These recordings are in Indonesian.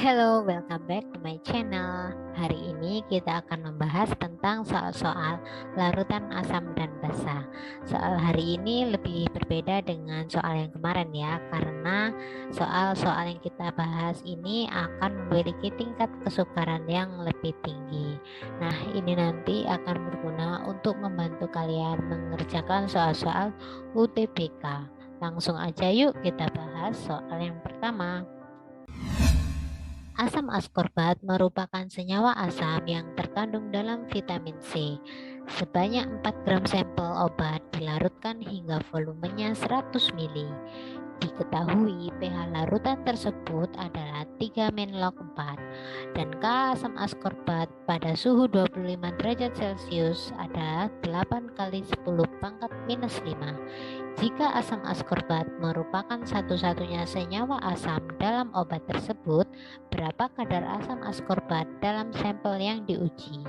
Hello, welcome back to my channel. Hari ini kita akan membahas tentang soal-soal larutan asam dan basa. Soal hari ini lebih berbeda dengan soal yang kemarin ya, karena soal-soal yang kita bahas ini akan memiliki tingkat kesukaran yang lebih tinggi. Nah, ini nanti akan berguna untuk membantu kalian mengerjakan soal-soal UTBK. Langsung aja yuk kita bahas soal yang pertama. Asam askorbat merupakan senyawa asam yang terkandung dalam vitamin C. Sebanyak 4 gram sampel obat dilarutkan hingga volumenya 100 ml. Diketahui pH larutan tersebut adalah 3 menlog 4 dan K asam askorbat pada suhu 25 derajat Celcius adalah 8 kali 10 pangkat minus 5. Jika asam askorbat merupakan satu-satunya senyawa asam dalam obat tersebut, berapa kadar asam askorbat dalam sampel yang diuji?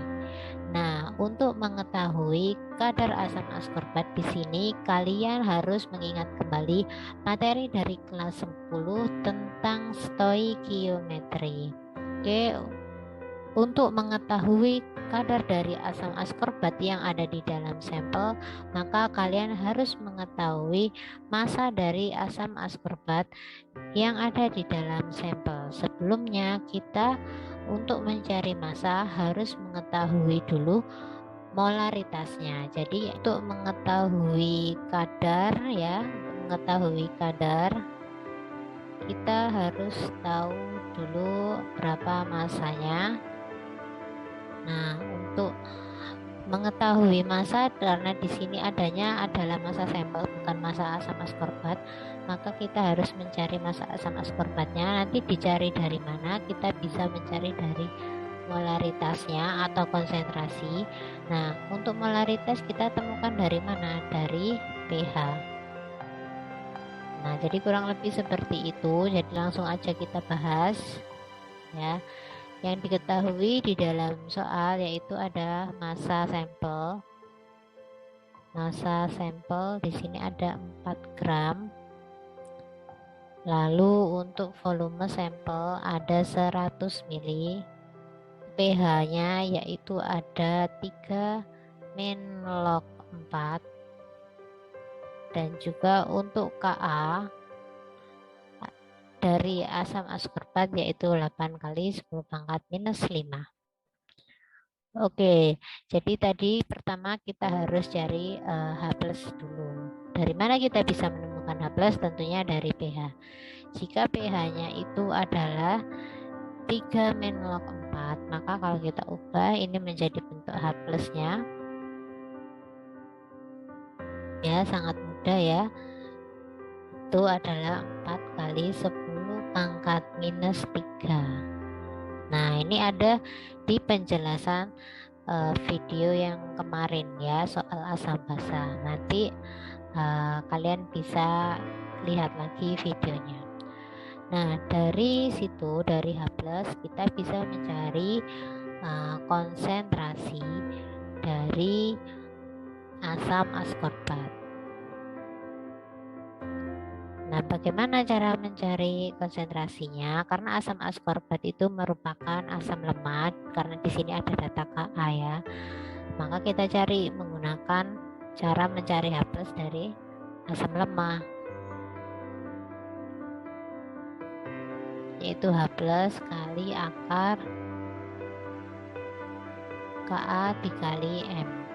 Nah, untuk mengetahui kadar asam askorbat di sini, kalian harus mengingat kembali materi dari kelas 10 tentang stoikiometri. Oke, untuk mengetahui kadar dari asam askorbat yang ada di dalam sampel, maka kalian harus mengetahui massa dari asam askorbat yang ada di dalam sampel. Sebelumnya kita untuk mencari massa harus mengetahui dulu molaritasnya. Jadi untuk mengetahui kadar kita harus tahu dulu berapa massanya. Nah, untuk mengetahui massa, karena di sini adalah massa sampel bukan massa asam askorbat, maka kita harus mencari massa asam askorbatnya. Nanti dicari dari mana? Kita bisa mencari dari molaritasnya atau konsentrasi. Nah, untuk molaritas kita temukan dari mana? Dari pH. Nah, jadi kurang lebih seperti itu. Jadi langsung aja kita bahas ya. Yang diketahui di dalam soal yaitu ada massa sampel. Massa sampel di sini ada 4 gram. Lalu untuk volume sampel ada 100 ml. pH-nya yaitu ada 3 menlog 4. Dan juga untuk Ka dari asam askorbat yaitu 8 kali 10 pangkat minus 5. Oke, jadi tadi pertama kita harus cari H+ dulu. Dari mana kita bisa menemukan H+? Tentunya dari pH. Jika pH-nya itu adalah 3 menlog 4, maka kalau kita ubah ini menjadi bentuk H+-nya. Ya, sangat mudah ya. Itu adalah 4 kali 10 pangkat minus 3. Nah, ini ada di penjelasan video yang kemarin ya, soal asam basa. Nanti kalian bisa lihat lagi videonya. Nah, dari situ, dari H+, kita bisa mencari konsentrasi dari asam askorbat. Nah, bagaimana cara mencari konsentrasinya? Karena asam askorbat itu merupakan asam lemak, karena di sini ada data Ka ya. Maka kita cari menggunakan cara mencari H+ dari asam lemah, yaitu H+ kali akar Ka dikali M.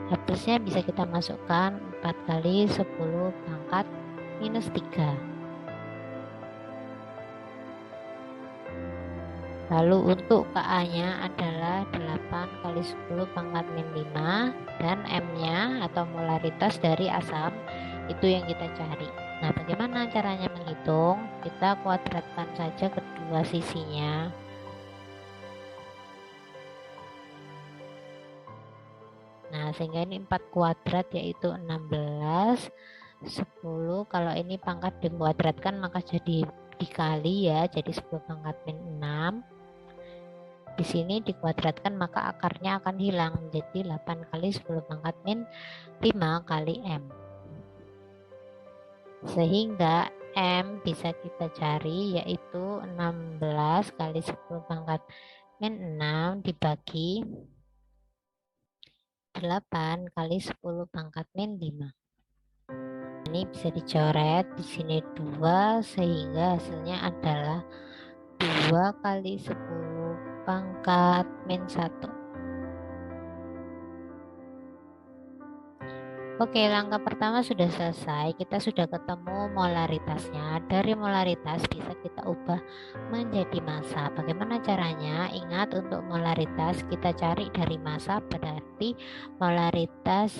H+-nya bisa kita masukkan 4 kali 10 pangkat minus 3. Lalu untuk Ka-nya adalah 8 kali 10 pangkat min 5 dan M-nya atau molaritas dari asam itu yang kita cari. Nah, bagaimana caranya menghitung? Kita kuadratkan saja kedua sisinya. Nah, sehingga ini 4 kuadrat yaitu 16, 10. Kalau ini pangkat dikuadratkan maka jadi dikali ya, jadi 10 pangkat min 6. Di sini dikuadratkan maka akarnya akan hilang menjadi 8 kali 10 pangkat min 5 kali M. Sehingga M bisa kita cari, yaitu 16 kali 10 pangkat min 6 dibagi 8 kali 10 pangkat min 5. Ini bisa dicoret, di sini 2, sehingga hasilnya adalah 2 kali 10 pangkat min 1. Oke, langkah pertama sudah selesai. Kita sudah ketemu molaritasnya. Dari molaritas bisa kita ubah menjadi massa. Bagaimana caranya? Ingat, untuk molaritas kita cari dari massa, berarti molaritas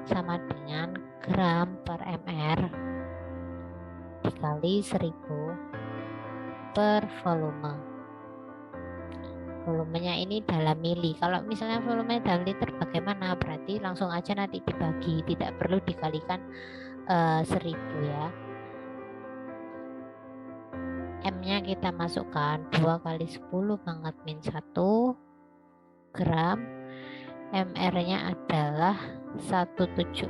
sama dengan gram per mr dikali 1000 per volume. Volumenya ini dalam mili. Kalau misalnya volumenya dalam liter bagaimana? Berarti langsung aja nanti dibagi, tidak perlu dikalikan 1000 ya. M-nya kita masukkan 2 kali 10 pangkat min 1 gram. MR-nya adalah 176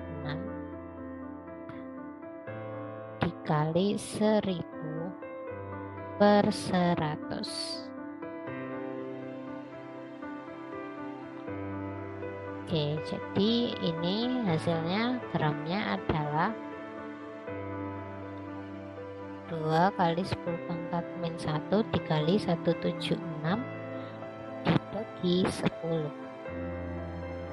dikali 1000 per 100. Oke, jadi ini hasilnya gramnya adalah 2 kali 10 pangkat min 1 dikali 176 dibagi 10.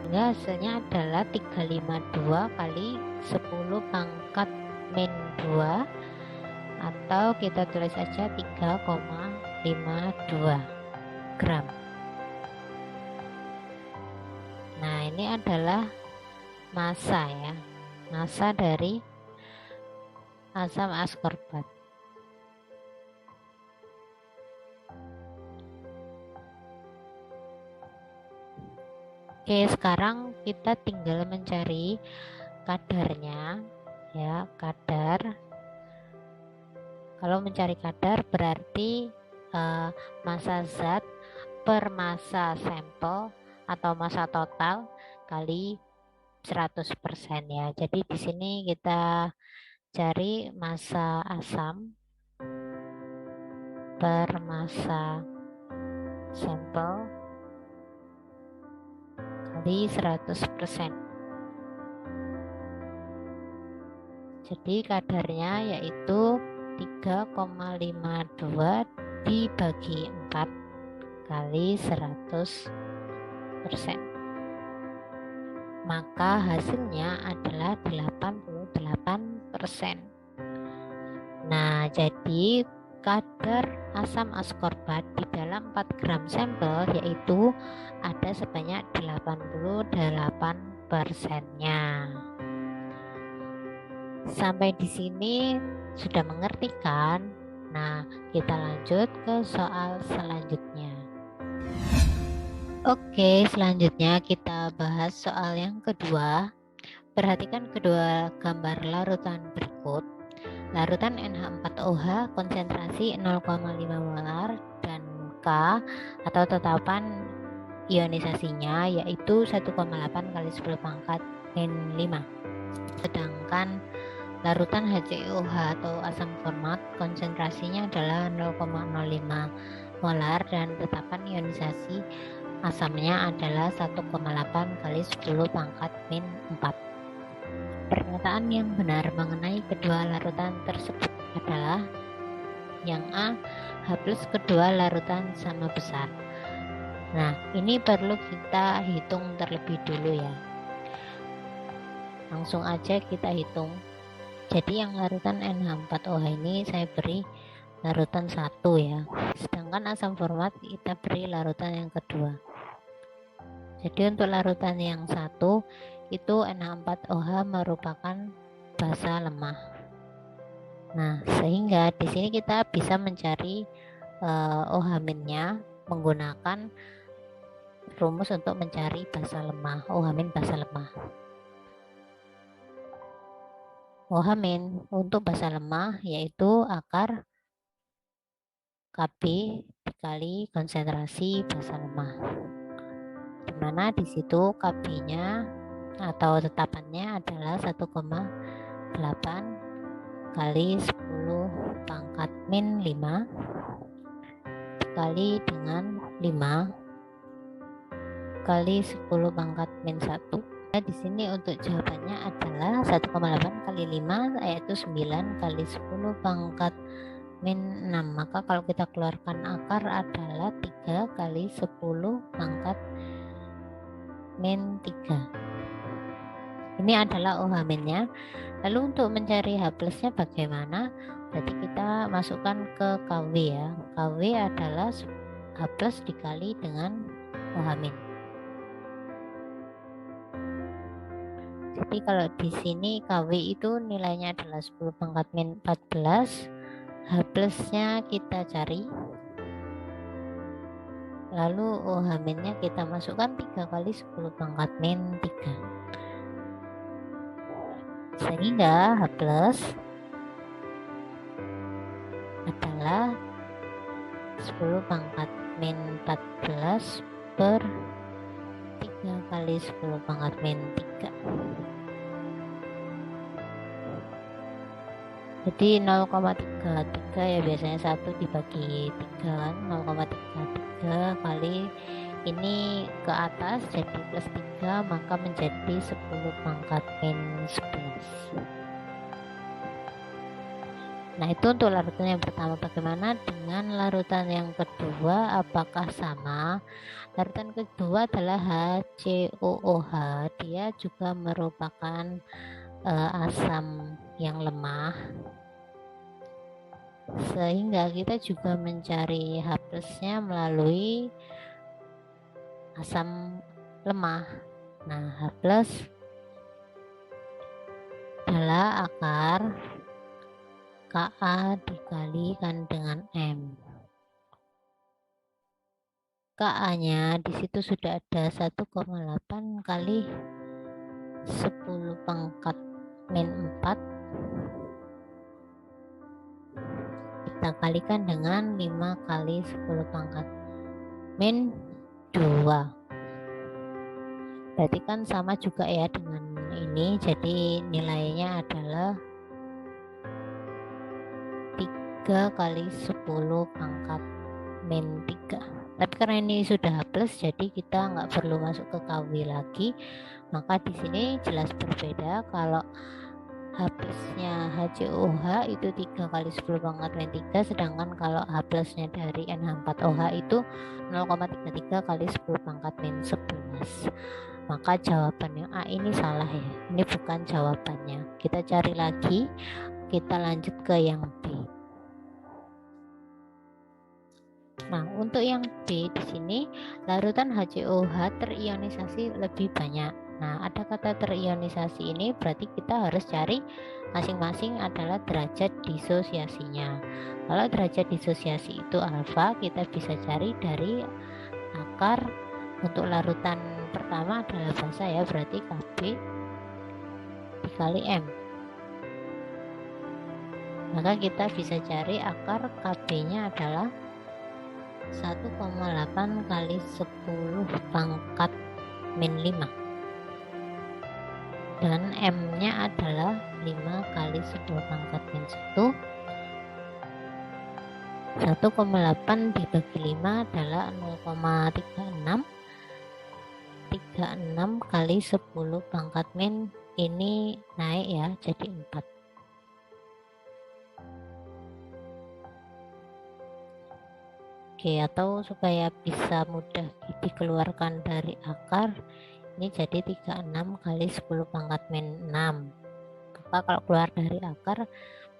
Sehingga hasilnya adalah 352 kali 10 pangkat min 2, atau kita tulis saja 3,52 gram. Nah, ini adalah massa ya, massa dari asam askorbat. Oke, sekarang kita tinggal mencari kadarnya ya, kadar. Kalau mencari kadar berarti massa zat per massa sampel atau massa total kali 100% ya. Jadi di sini kita cari massa asam per massa sampel kali 100%. Jadi kadarnya yaitu 3,52 dibagi 4 kali 100%. Maka hasilnya adalah 88%. Nah, jadi kadar asam askorbat di dalam 4 gram sampel yaitu ada sebanyak 88%-nya. Sampai di sini sudah mengerti kan? Nah, kita lanjut ke soal selanjutnya. Oke, selanjutnya kita bahas soal yang kedua. Perhatikan kedua gambar larutan berikut. Larutan NH4OH konsentrasi 0,5 molar dan K atau tetapan ionisasinya yaitu 1,8 kali 10 pangkat min 5. Sedangkan larutan HCOH atau asam format konsentrasinya adalah 0,05 molar dan tetapan ionisasi asamnya adalah 1,8 kali 10 pangkat min 4. Pernyataan yang benar mengenai kedua larutan tersebut adalah yang A, H plus kedua larutan sama besar. Nah, ini perlu kita hitung terlebih dulu ya. Langsung aja kita hitung. Jadi yang larutan NH4OH ini saya beri larutan 1 ya. Sedangkan asam format kita beri larutan yang kedua. Jadi untuk larutan yang 1 itu NH4OH merupakan basa lemah. Nah, sehingga di sini kita bisa mencari OH-nya menggunakan rumus untuk mencari basa lemah, OH- basa lemah. OH- untuk basa lemah yaitu akar Kb dikali konsentrasi basa lemah, di mana di situ Kb-nya atau tetapannya adalah 1,8 kali 10 pangkat min 5 dikali dengan 5 kali 10 pangkat min 1. Nah, di sini untuk jawabannya adalah 1,8 kali 5 yaitu 9 kali 10 pangkat min 6. Maka kalau kita keluarkan akar adalah 3 kali 10 pangkat min 3. Ini adalah OH minnya. Lalu untuk mencari H plusnya bagaimana? Berarti kita masukkan ke KW ya. KW adalah H plus dikali dengan OH min. Jadi kalau di sini KW itu nilainya adalah 10 pangkat min 14. H plusnya kita cari. Lalu OH minnya kita masukkan 3 kali 10 pangkat min 3. Sehingga H plus adalah 10 pangkat min 14 per 3 kali 10 pangkat min 3. Jadi 0,33 ya, biasanya 1 dibagi 3 kan, 0,33 kali ini ke atas jadi plus 3, maka menjadi 10 pangkat min 11. Nah, itu untuk larutan yang pertama. Bagaimana dengan larutan yang kedua? Apakah sama? Larutan kedua adalah HCOOH. Dia juga merupakan asam yang lemah, sehingga kita juga mencari H plusnya melalui asam lemah. Nah, H plus adalah akar Ka dikalikan dengan M. Ka-nya di situ sudah ada 1,8 kali 10 pangkat min 4. Kita kalikan dengan 5 kali 10 pangkat min 2. Berarti kan sama juga ya dengan ini. Jadi nilainya adalah 3 kali 10 pangkat min 3. Tapi karena ini sudah H plus, jadi kita nggak perlu masuk ke KW lagi. Maka di sini jelas berbeda. Kalau H plusnya HCOH itu 3 kali 10 pangkat min 3, sedangkan kalau H plusnya dari NH4OH itu 0,33 kali 10 pangkat min 11. Maka jawabannya A ini salah ya. Ini bukan jawabannya. Kita cari lagi. Kita lanjut ke yang B. Nah, untuk yang B di sini larutan HCOH terionisasi lebih banyak. Nah, ada kata terionisasi ini berarti kita harus cari masing-masing adalah derajat disosiasinya. Kalau derajat disosiasi itu alfa, kita bisa cari dari akar untuk larutan pertama adalah basa ya, berarti Kb dikali M. Maka kita bisa cari akar Kb-nya adalah 1,8 kali 10 pangkat min 5 dan M-nya adalah 5 kali 10 pangkat min 1. 1,8 dibagi 5 adalah 0,36. 36 kali 10 pangkat min ini naik ya jadi 4. Oke, atau supaya bisa mudah dikeluarkan dari akar, ini jadi 36 kali 10 pangkat min 6. Maka kalau keluar dari akar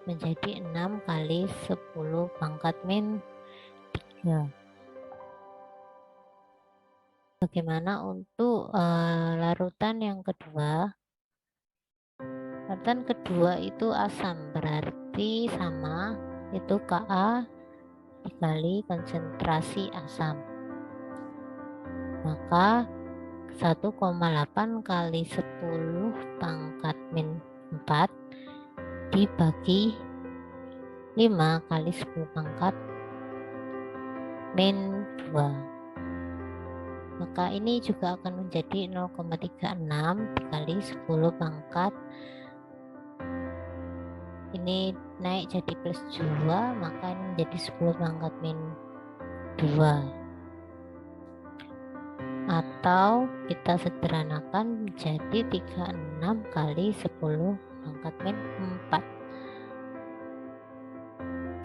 menjadi 6 kali 10 pangkat min 3. Bagaimana untuk larutan yang kedua? Larutan kedua itu asam, berarti sama, itu Ka dikali konsentrasi asam. Maka 1,8 kali 10 pangkat min 4 dibagi 5 kali 10 pangkat min 2. Maka ini juga akan menjadi 0,36 dikali 10 pangkat ini naik jadi plus 2, maka ini menjadi 10 pangkat min 2. Atau kita sederhanakan menjadi 36 kali 10 pangkat min 4.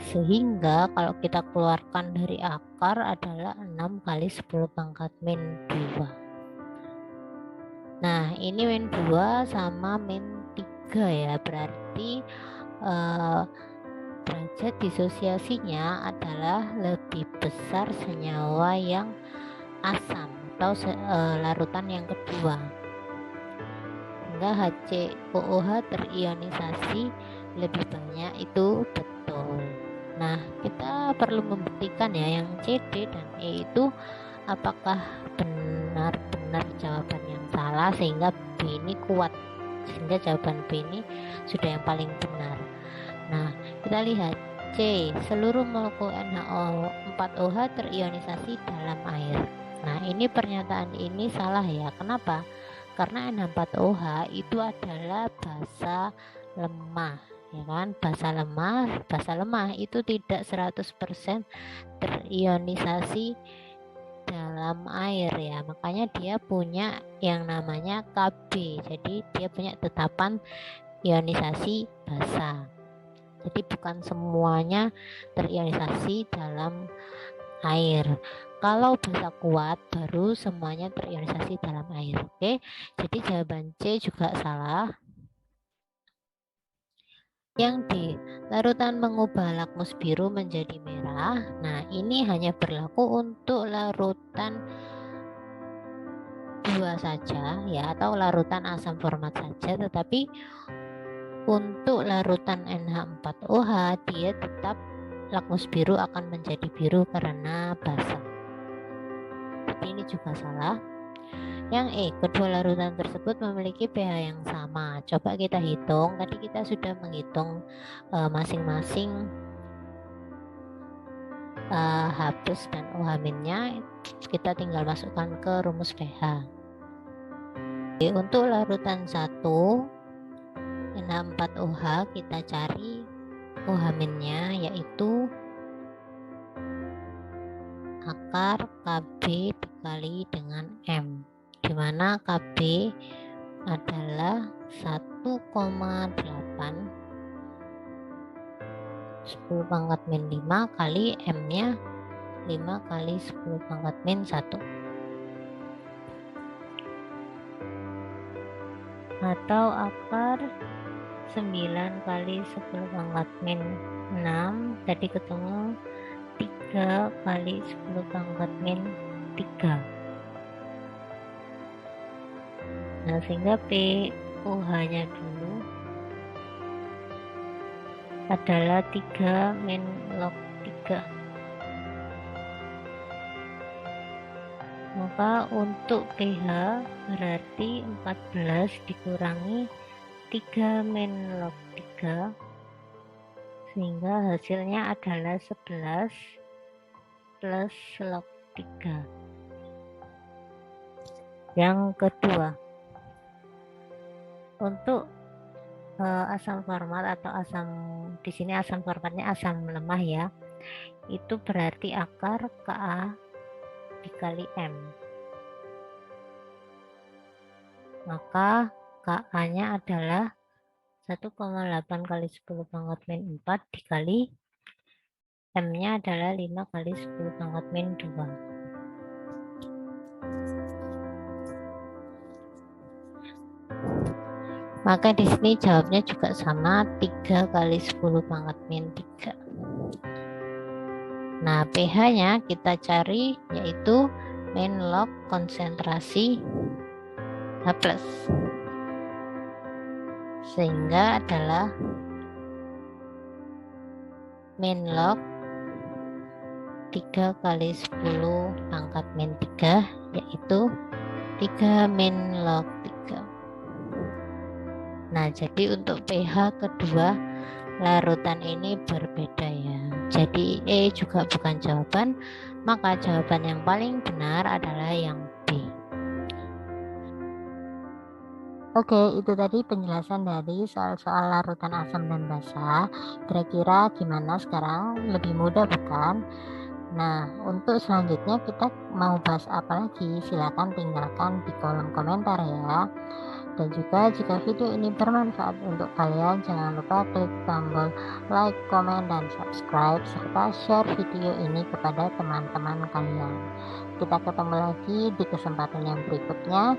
Sehingga kalau kita keluarkan dari akar adalah 6 kali 10 pangkat min 2. Nah, ini min 2 sama min 3 ya, berarti derajat disosiasinya adalah lebih besar senyawa yang asam atau larutan yang kedua, sehingga HCOOH terionisasi lebih banyak. Itu betul. Nah, kita perlu membuktikan ya yang CD dan E itu apakah benar-benar jawaban yang salah sehingga B ini kuat, sehingga jawaban B ini sudah yang paling benar. Nah, kita lihat C, seluruh molekul NH4OH terionisasi dalam air. Nah, ini pernyataan ini salah ya. Kenapa? Karena NH4OH itu adalah basa lemah, ya kan? Basa lemah itu tidak 100% terionisasi dalam air ya. Makanya dia punya yang namanya Kb. Jadi dia punya tetapan ionisasi basa. Jadi bukan semuanya terionisasi dalam air. Kalau basa kuat baru semuanya terionisasi dalam air. Oke, jadi jawaban C juga salah. Yang D, larutan mengubah lakmus biru menjadi merah. Nah, ini hanya berlaku untuk larutan 2 saja ya, atau larutan asam format saja, tetapi untuk larutan NH4OH dia tetap lakmus biru akan menjadi biru karena basah. Jadi ini juga salah. Yang E, kedua larutan tersebut memiliki pH yang sama. Coba kita hitung. Tadi kita sudah menghitung masing-masing H plus dan OH-nya. Kita tinggal masukkan ke rumus pH. Oke, untuk larutan 1 NH4OH kita cari OH-nya yaitu akar Kb dikali dengan M, di mana Kb adalah 1,8 10 pangkat min 5 kali M-nya 5 kali 10 pangkat min 1, atau akar 9 kali 10 pangkat min 6 tadi ketemu 3 kali 10 pangkat min 3. Nah, sehingga pOH-nya dulu adalah 3 min log 3. Maka untuk pH berarti 14 dikurangi 3 min log 3, sehingga hasilnya adalah 11 plus log 3. Yang kedua, untuk asam format atau asam, di sini asam formatnya asam lemah ya, itu berarti akar Ka dikali M, maka Ka-nya adalah 1,8 kali 10 pangkat min 4 dikali M-nya adalah 5 kali 10 pangkat min 2. Maka di sini jawabnya juga sama, 3 kali 10 pangkat min 3. Nah, pH-nya kita cari yaitu min log konsentrasi H+, sehingga adalah min log 3 kali 10 pangkat min 3, yaitu 3 min log 3. Nah, jadi untuk pH kedua larutan ini berbeda ya. Jadi E juga bukan jawaban, maka jawaban yang paling benar adalah yang B. Oke, itu tadi penjelasan dari soal-soal larutan asam dan basa. Kira-kira gimana sekarang? Lebih mudah bukan? Nah, untuk selanjutnya kita mau bahas apa lagi? Silakan tinggalkan di kolom komentar ya. Dan juga jika video ini bermanfaat untuk kalian, jangan lupa klik tombol like, komen, dan subscribe, serta share video ini kepada teman-teman kalian. Kita ketemu lagi di kesempatan yang berikutnya.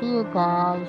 See you guys.